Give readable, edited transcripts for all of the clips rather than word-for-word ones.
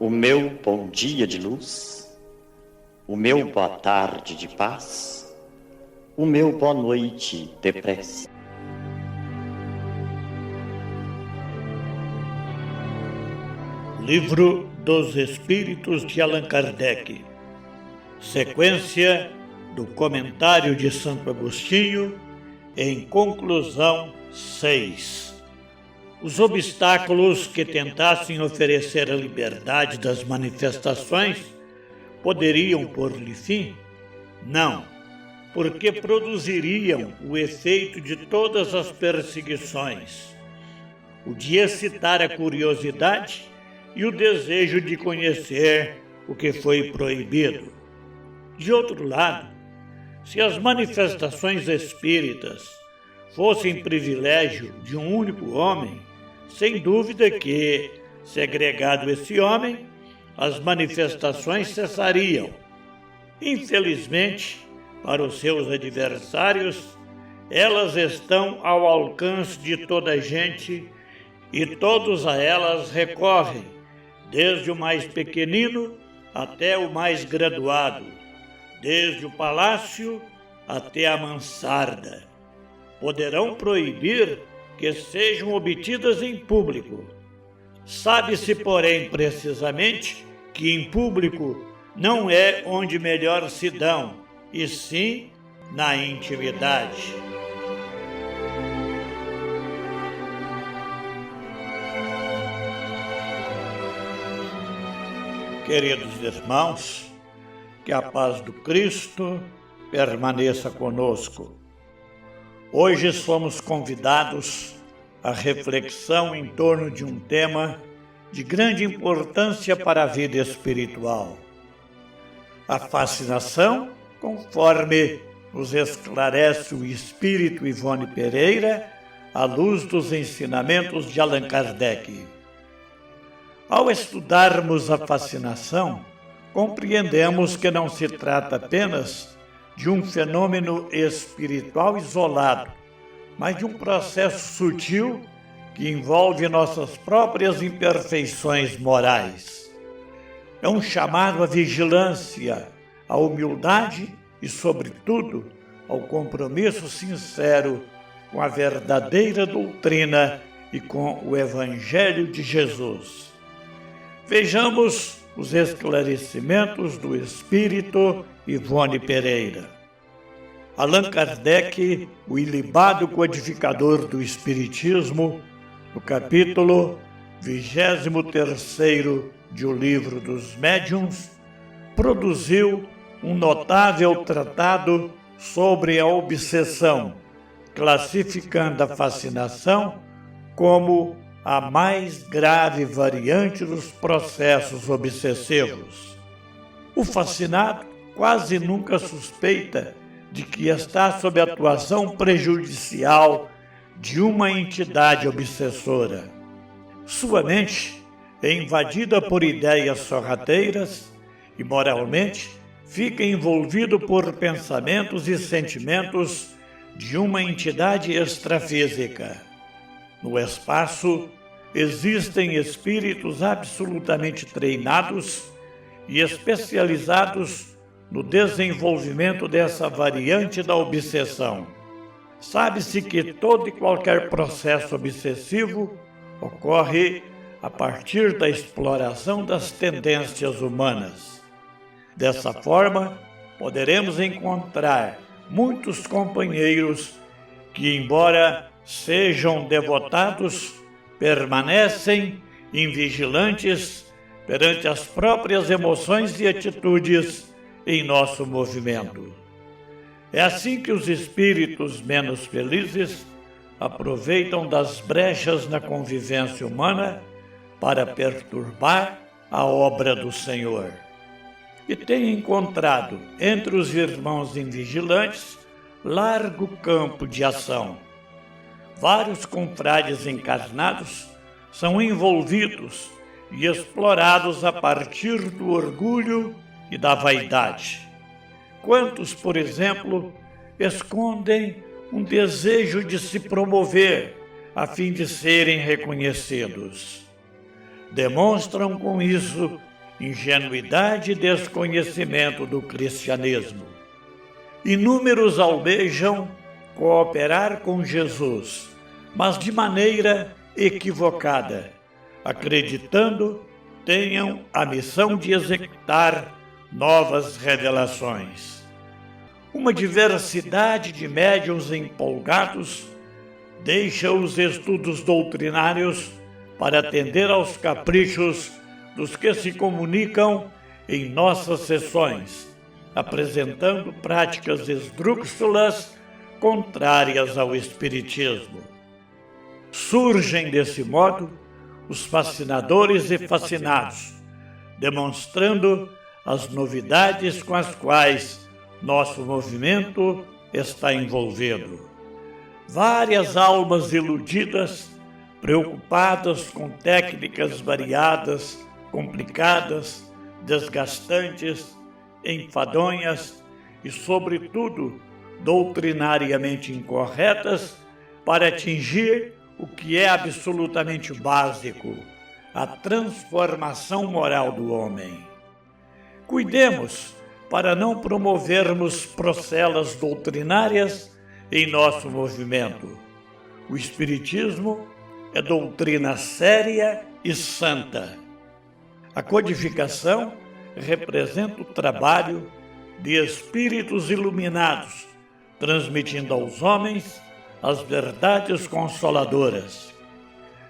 O meu bom dia de luz, o meu boa tarde de paz, o meu boa noite de prece. Livro dos Espíritos de Allan Kardec. Sequência do Comentário de Santo Agostinho, em conclusão 6. Os obstáculos que tentassem oferecer a liberdade das manifestações poderiam pôr-lhe fim? Não, porque produziriam o efeito de todas as perseguições, o de excitar a curiosidade e o desejo de conhecer o que foi proibido. De outro lado, se as manifestações espíritas fossem privilégio de um único homem, sem dúvida que, segregado esse homem, as manifestações cessariam. Infelizmente, para os seus adversários, elas estão ao alcance de toda a gente e todos a elas recorrem, desde o mais pequenino até o mais graduado, desde o palácio até a mansarda. Poderão proibir que sejam obtidas em público. Sabe-se, porém, precisamente, que em público não é onde melhor se dão, e sim na intimidade. Queridos irmãos, que a paz do Cristo permaneça conosco. Hoje somos convidados à reflexão em torno de um tema de grande importância para a vida espiritual. A fascinação, conforme nos esclarece o espírito Ivone Pereira, à luz dos ensinamentos de Allan Kardec. Ao estudarmos a fascinação, compreendemos que não se trata apenas de um fenômeno espiritual isolado, mas de um processo sutil que envolve nossas próprias imperfeições morais. É um chamado à vigilância, à humildade e, sobretudo, ao compromisso sincero com a verdadeira doutrina e com o Evangelho de Jesus. Vejamos os esclarecimentos do Espírito Ivone Pereira. Allan Kardec, o ilibado codificador do Espiritismo, no capítulo 23º de O Livro dos Médiuns, produziu um notável tratado sobre a obsessão, classificando a fascinação como a mais grave variante dos processos obsessivos. O fascinado quase nunca suspeita de que está sob a atuação prejudicial de uma entidade obsessora. Sua mente é invadida por ideias sorrateiras e, moralmente, fica envolvido por pensamentos e sentimentos de uma entidade extrafísica. No espaço, existem espíritos absolutamente treinados e especializados no desenvolvimento dessa variante da obsessão. Sabe-se que todo e qualquer processo obsessivo ocorre a partir da exploração das tendências humanas. Dessa forma, poderemos encontrar muitos companheiros que, embora sejam devotados, permanecem invigilantes perante as próprias emoções e atitudes em nosso movimento. É assim que os espíritos menos felizes aproveitam das brechas na convivência humana para perturbar a obra do Senhor. E têm encontrado entre os irmãos invigilantes largo campo de ação. Vários confrades encarnados são envolvidos e explorados a partir do orgulho e da vaidade. Quantos, por exemplo, escondem um desejo de se promover a fim de serem reconhecidos. Demonstram com isso ingenuidade e desconhecimento do cristianismo. Inúmeros almejam cooperar com Jesus, mas de maneira equivocada, acreditando tenham a missão de executar novas revelações. Uma diversidade de médiuns empolgados deixa os estudos doutrinários para atender aos caprichos dos que se comunicam em nossas sessões, apresentando práticas esdrúxulas contrárias ao Espiritismo. Surgem, desse modo, os fascinadores e fascinados, demonstrando as novidades com as quais nosso movimento está envolvido. Várias almas iludidas, preocupadas com técnicas variadas, complicadas, desgastantes, enfadonhas e, sobretudo, doutrinariamente incorretas, para atingir o que é absolutamente básico, a transformação moral do homem. Cuidemos para não promovermos procelas doutrinárias em nosso movimento. O Espiritismo é doutrina séria e santa. A codificação representa o trabalho de espíritos iluminados, transmitindo aos homens as verdades consoladoras.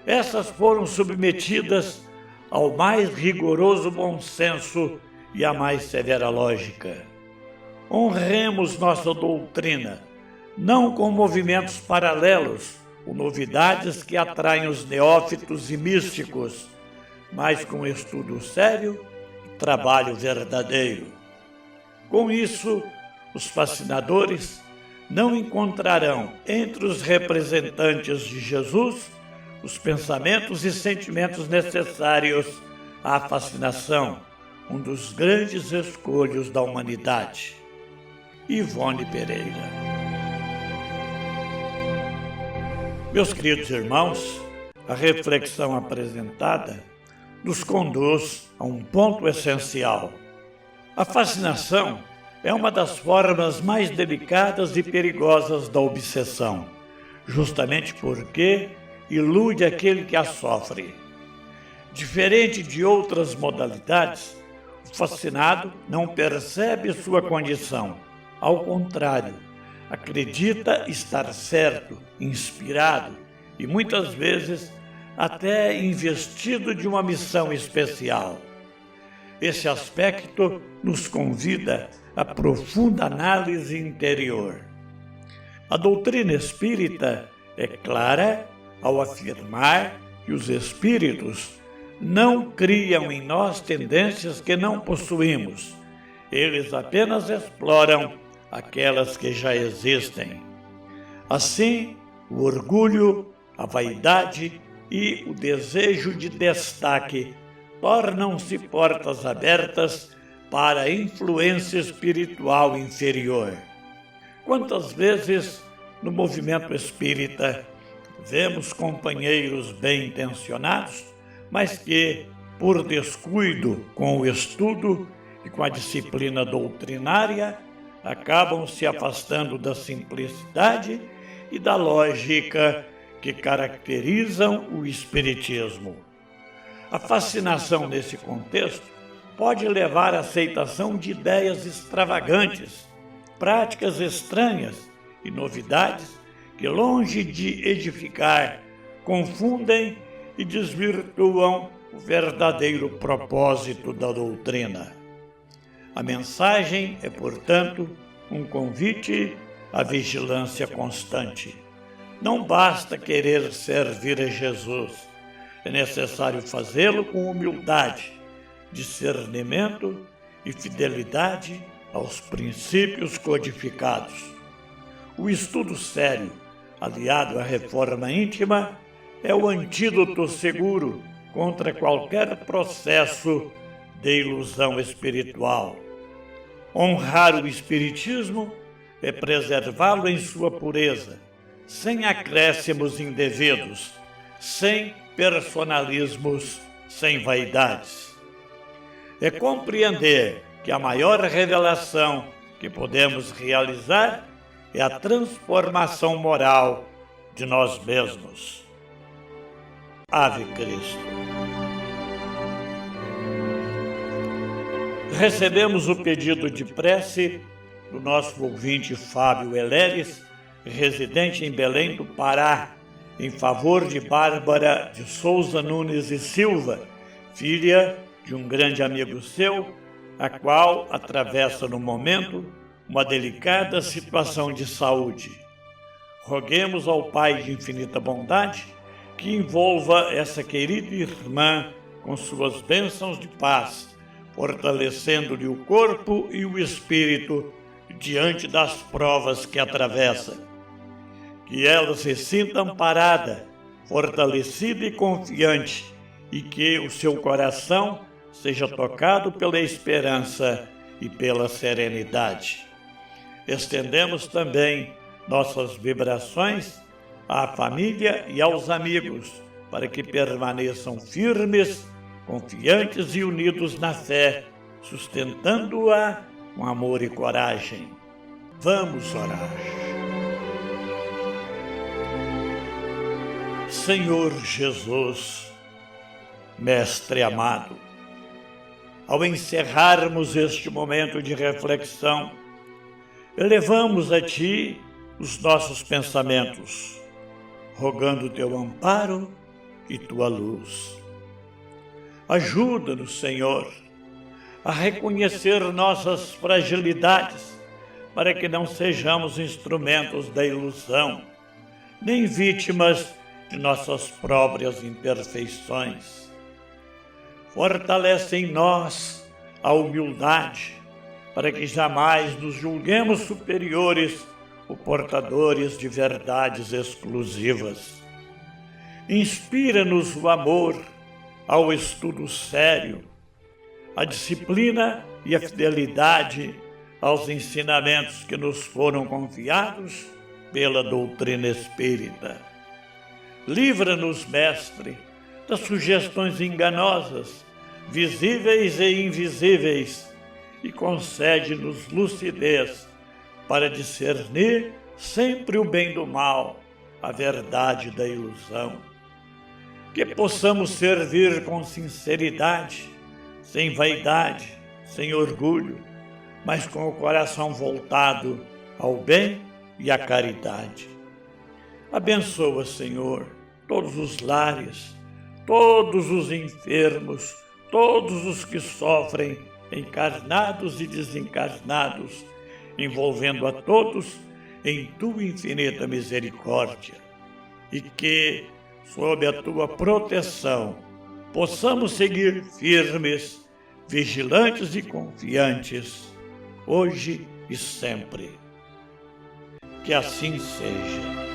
Essas foram submetidas ao mais rigoroso bom senso e à mais severa lógica. Honremos nossa doutrina, não com movimentos paralelos ou novidades que atraem os neófitos e místicos, mas com estudo sério e trabalho verdadeiro. Com isso, os fascinadores não encontrarão entre os representantes de Jesus os pensamentos e sentimentos necessários à fascinação, um dos grandes escolhos da humanidade. Ivone Pereira. Meus queridos irmãos, a reflexão apresentada nos conduz a um ponto essencial. A fascinação é uma das formas mais delicadas e perigosas da obsessão, justamente porque ilude aquele que a sofre. Diferente de outras modalidades, o fascinado não percebe sua condição. Ao contrário, acredita estar certo, inspirado e muitas vezes até investido de uma missão especial. Esse aspecto nos convida a profunda análise interior. A doutrina espírita é clara ao afirmar que os espíritos não criam em nós tendências que não possuímos. Eles apenas exploram aquelas que já existem. Assim, o orgulho, a vaidade e o desejo de destaque tornam-se portas abertas para a influência espiritual inferior. Quantas vezes, no movimento espírita, vemos companheiros bem-intencionados, mas que, por descuido com o estudo e com a disciplina doutrinária, acabam se afastando da simplicidade e da lógica que caracterizam o Espiritismo. A fascinação nesse contexto pode levar à aceitação de ideias extravagantes, práticas estranhas e novidades que, longe de edificar, confundem e desvirtuam o verdadeiro propósito da doutrina. A mensagem é, portanto, um convite à vigilância constante. Não basta querer servir a Jesus, é necessário fazê-lo com humildade, discernimento e fidelidade aos princípios codificados. O estudo sério, aliado à reforma íntima, é o antídoto seguro contra qualquer processo de ilusão espiritual. Honrar o Espiritismo é preservá-lo em sua pureza, sem acréscimos indevidos, sem personalismos, sem vaidades. é compreender que a maior revelação que podemos realizar é a transformação moral de nós mesmos. Ave Cristo. Recebemos o pedido de prece do nosso ouvinte Fábio Eleres, residente em Belém do Pará, em favor de Bárbara de Souza Nunes e Silva, filha de um grande amigo seu, a qual atravessa no momento uma delicada situação de saúde. Roguemos ao Pai de infinita bondade que envolva essa querida irmã com suas bênçãos de paz, fortalecendo-lhe o corpo e o espírito diante das provas que atravessa. Que ela se sinta amparada, fortalecida e confiante, e que o seu coração seja tocado pela esperança e pela serenidade. Estendemos também nossas vibrações à família e aos amigos, para que permaneçam firmes, confiantes e unidos na fé, sustentando-a com amor e coragem. Vamos orar. Senhor Jesus, Mestre amado, ao encerrarmos este momento de reflexão, elevamos a Ti os nossos pensamentos, rogando Teu amparo e Tua luz. Ajuda-nos, Senhor, a reconhecer nossas fragilidades, para que não sejamos instrumentos da ilusão, nem vítimas de nossas próprias imperfeições. Fortalece em nós a humildade, para que jamais nos julguemos superiores ou portadores de verdades exclusivas. Inspira-nos o amor ao estudo sério, a disciplina e a fidelidade aos ensinamentos que nos foram confiados pela doutrina espírita. Livra-nos, Mestre, das sugestões enganosas, visíveis e invisíveis, e concede-nos lucidez para discernir sempre o bem do mal, a verdade da ilusão. Que possamos servir com sinceridade, sem vaidade, sem orgulho, mas com o coração voltado ao bem e à caridade. Abençoa, Senhor, todos os lares, todos os enfermos, todos os que sofrem, encarnados e desencarnados, envolvendo a todos em Tua infinita misericórdia. E que, sob a Tua proteção, possamos seguir firmes, vigilantes e confiantes, hoje e sempre. Que assim seja.